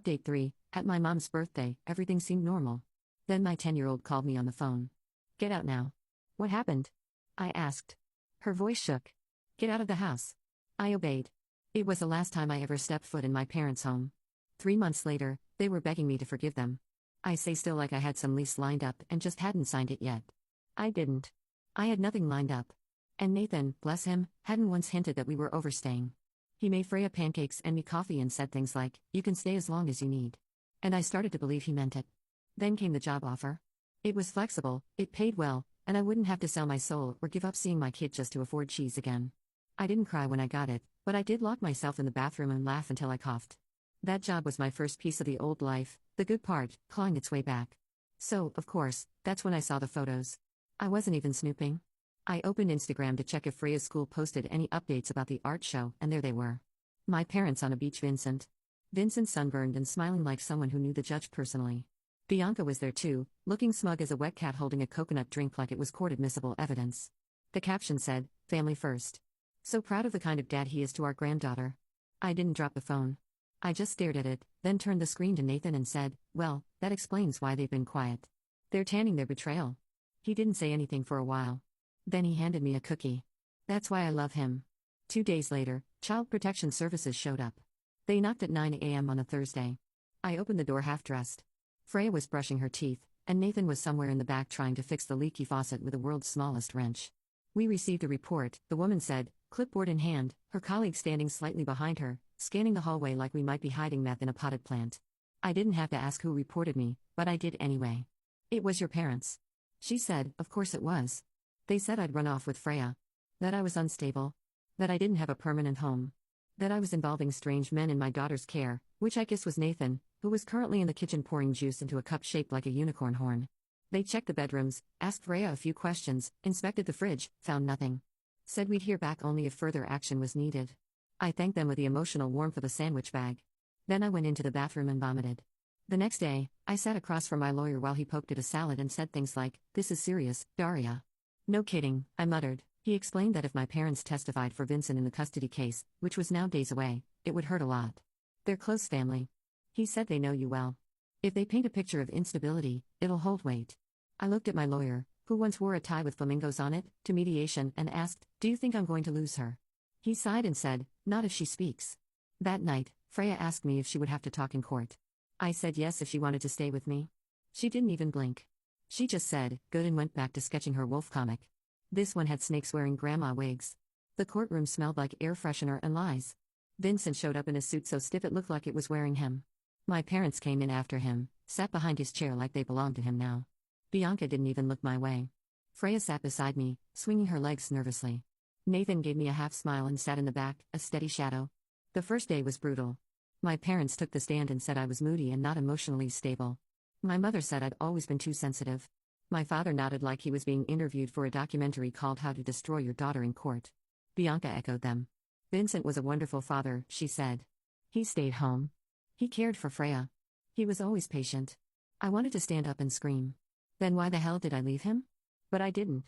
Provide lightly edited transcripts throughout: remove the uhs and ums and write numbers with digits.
Update 3. At my mom's birthday, everything seemed normal. Then my 10-year-old called me on the phone. Get out now. What happened? I asked. Her voice shook. Get out of the house. I obeyed. It was the last time I ever stepped foot in my parents' home. 3 months later, they were begging me to forgive them. I say still like I had some lease lined up and just hadn't signed it yet. I didn't. I had nothing lined up. And Nathan, bless him, hadn't once hinted that we were overstaying. He made Freya pancakes and me coffee and said things like, "You can stay as long as you need." And I started to believe he meant it. Then came the job offer. It was flexible, it paid well, and I wouldn't have to sell my soul or give up seeing my kid just to afford cheese again. I didn't cry when I got it, but I did lock myself in the bathroom and laugh until I coughed. That job was my first piece of the old life, the good part, clawing its way back. So, of course, that's when I saw the photos. I wasn't even snooping. I opened Instagram to check if Freya's school posted any updates about the art show, and there they were. My parents on a beach. Vincent sunburned and smiling like someone who knew the judge personally. Bianca was there too, looking smug as a wet cat holding a coconut drink like it was court admissible evidence. The caption said, "Family first." So proud of the kind of dad he is to our granddaughter. I didn't drop the phone. I just stared at it, then turned the screen to Nathan and said, "Well, that explains why they've been quiet. They're tanning their betrayal." He didn't say anything for a while. Then he handed me a cookie. That's why I love him. 2 days later, Child Protection Services showed up. They knocked at 9 a.m. on a Thursday. I opened the door half-dressed. Freya was brushing her teeth, and Nathan was somewhere in the back trying to fix the leaky faucet with the world's smallest wrench. We received a report, the woman said, clipboard in hand, her colleague standing slightly behind her, scanning the hallway like we might be hiding meth in a potted plant. I didn't have to ask who reported me, but I did anyway. "It was your parents." She said, "Of course it was. They said I'd run off with Freya. That I was unstable. That I didn't have a permanent home. That I was involving strange men in my daughter's care," which I guess was Nathan, who was currently in the kitchen pouring juice into a cup shaped like a unicorn horn. They checked the bedrooms, asked Freya a few questions, inspected the fridge, found nothing. Said we'd hear back only if further action was needed. I thanked them with the emotional warmth of a sandwich bag. Then I went into the bathroom and vomited. The next day, I sat across from my lawyer while he poked at a salad and said things like, "This is serious, Daria." "No kidding," I muttered. He explained that if my parents testified for Vincent in the custody case, which was now days away, it would hurt a lot. They're close family. He said they know you well. If they paint a picture of instability, it'll hold weight. I looked at my lawyer, who once wore a tie with flamingos on it, to mediation and asked, "Do you think I'm going to lose her?" He sighed and said, "Not if she speaks." That night, Freya asked me if she would have to talk in court. I said yes if she wanted to stay with me. She didn't even blink. She just said, "Good," and went back to sketching her wolf comic. This one had snakes wearing grandma wigs. The courtroom smelled like air freshener and lies. Vincent showed up in a suit so stiff it looked like it was wearing him. My parents came in after him, sat behind his chair like they belonged to him now. Bianca didn't even look my way. Freya sat beside me, swinging her legs nervously. Nathan gave me a half smile and sat in the back, a steady shadow. The first day was brutal. My parents took the stand and said I was moody and not emotionally stable. My mother said I'd always been too sensitive. My father nodded like he was being interviewed for a documentary called How to Destroy Your Daughter in Court. Bianca echoed them. Vincent was a wonderful father, she said. He stayed home. He cared for Freya. He was always patient. I wanted to stand up and scream. Then why the hell did I leave him? But I didn't.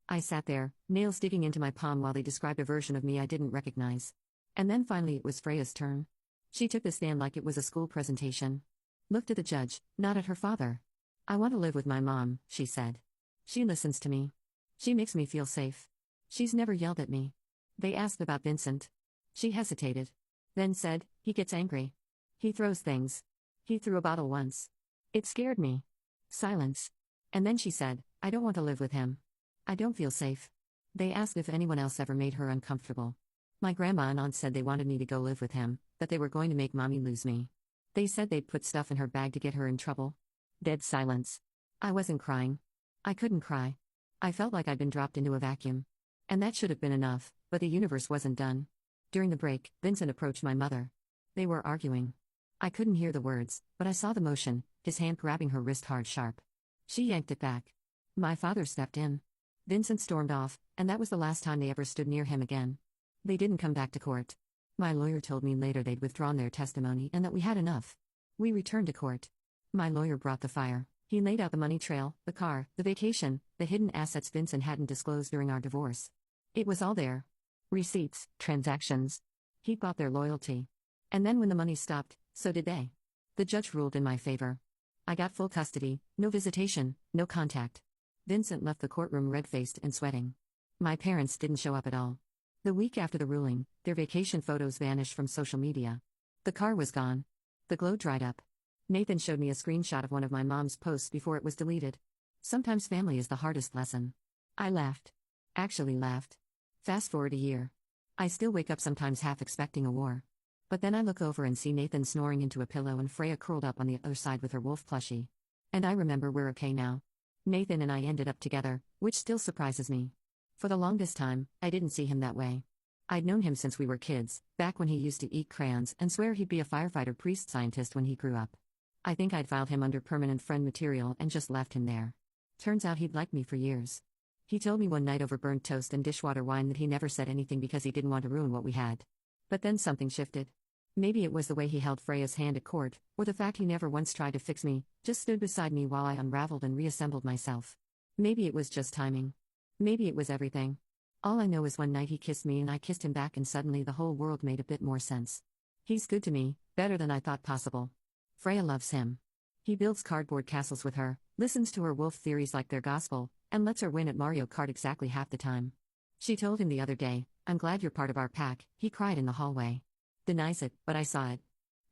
I sat there, nails digging into my palm while they described a version of me I didn't recognize. And then finally it was Freya's turn. She took the stand like it was a school presentation. Looked at the judge, not at her father. "I want to live with my mom," she said. "She listens to me. She makes me feel safe. She's never yelled at me." They asked about Vincent. She hesitated. Then said, "He gets angry. He throws things. He threw a bottle once. It scared me." Silence. And then she said, "I don't want to live with him. I don't feel safe." They asked if anyone else ever made her uncomfortable. My grandma and aunt said they wanted me to go live with him, that they were going to make mommy lose me. They said they'd put stuff in her bag to get her in trouble. Dead silence. I wasn't crying. I couldn't cry. I felt like I'd been dropped into a vacuum. And that should have been enough, but the universe wasn't done. During the break, Vincent approached my mother. They were arguing. I couldn't hear the words, but I saw the motion, his hand grabbing her wrist hard sharp. She yanked it back. My father stepped in. Vincent stormed off, and that was the last time they ever stood near him again. They didn't come back to court. My lawyer told me later they'd withdrawn their testimony and that we had enough. We returned to court. My lawyer brought the fire. He laid out the money trail, the car, the vacation, the hidden assets Vincent hadn't disclosed during our divorce. It was all there. Receipts, transactions. He bought their loyalty. And then when the money stopped, so did they. The judge ruled in my favor. I got full custody, no visitation, no contact. Vincent left the courtroom red-faced and sweating. My parents didn't show up at all. The week after the ruling, their vacation photos vanished from social media. The car was gone. The glow dried up. Nathan showed me a screenshot of one of my mom's posts before it was deleted. Sometimes family is the hardest lesson. I laughed. Actually laughed. Fast forward a year. I still wake up sometimes half expecting a war. But then I look over and see Nathan snoring into a pillow and Freya curled up on the other side with her wolf plushie. And I remember we're okay now. Nathan and I ended up together, which still surprises me. For the longest time, I didn't see him that way. I'd known him since we were kids, back when he used to eat crayons and swear he'd be a firefighter priest scientist when he grew up. I think I'd filed him under permanent friend material and just left him there. Turns out he'd liked me for years. He told me one night over burnt toast and dishwater wine that he never said anything because he didn't want to ruin what we had. But then something shifted. Maybe it was the way he held Freya's hand at court, or the fact he never once tried to fix me, just stood beside me while I unraveled and reassembled myself. Maybe it was just timing. Maybe it was everything. All I know is one night he kissed me and I kissed him back and suddenly the whole world made a bit more sense. He's good to me, better than I thought possible. Freya loves him. He builds cardboard castles with her, listens to her wolf theories like they're gospel, and lets her win at Mario Kart exactly half the time. She told him the other day, "I'm glad you're part of our pack," he cried in the hallway. Denies it, but I saw it.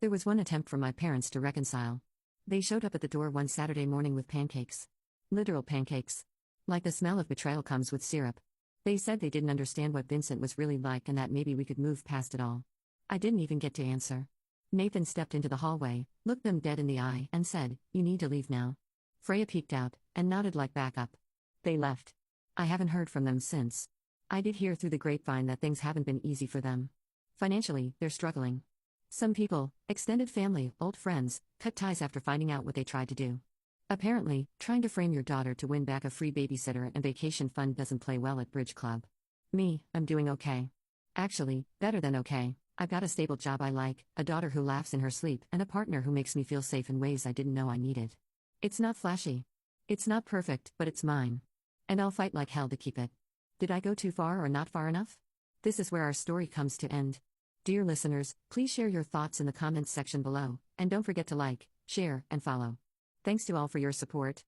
There was one attempt from my parents to reconcile. They showed up at the door one Saturday morning with pancakes. Literal pancakes. Like the smell of betrayal comes with syrup. They said they didn't understand what Vincent was really like and that maybe we could move past it all. I didn't even get to answer. Nathan stepped into the hallway, looked them dead in the eye, and said, "You need to leave now." Freya peeked out, and nodded like backup. They left. I haven't heard from them since. I did hear through the grapevine that things haven't been easy for them. Financially, they're struggling. Some people, extended family, old friends, cut ties after finding out what they tried to do. Apparently, trying to frame your daughter to win back a free babysitter and vacation fund doesn't play well at Bridge Club. Me, I'm doing okay. Actually, better than okay. I've got a stable job I like, a daughter who laughs in her sleep, and a partner who makes me feel safe in ways I didn't know I needed. It's not flashy. It's not perfect, but it's mine. And I'll fight like hell to keep it. Did I go too far or not far enough? This is where our story comes to end. Dear listeners, please share your thoughts in the comments section below, and don't forget to like, share, and follow. Thanks to all for your support.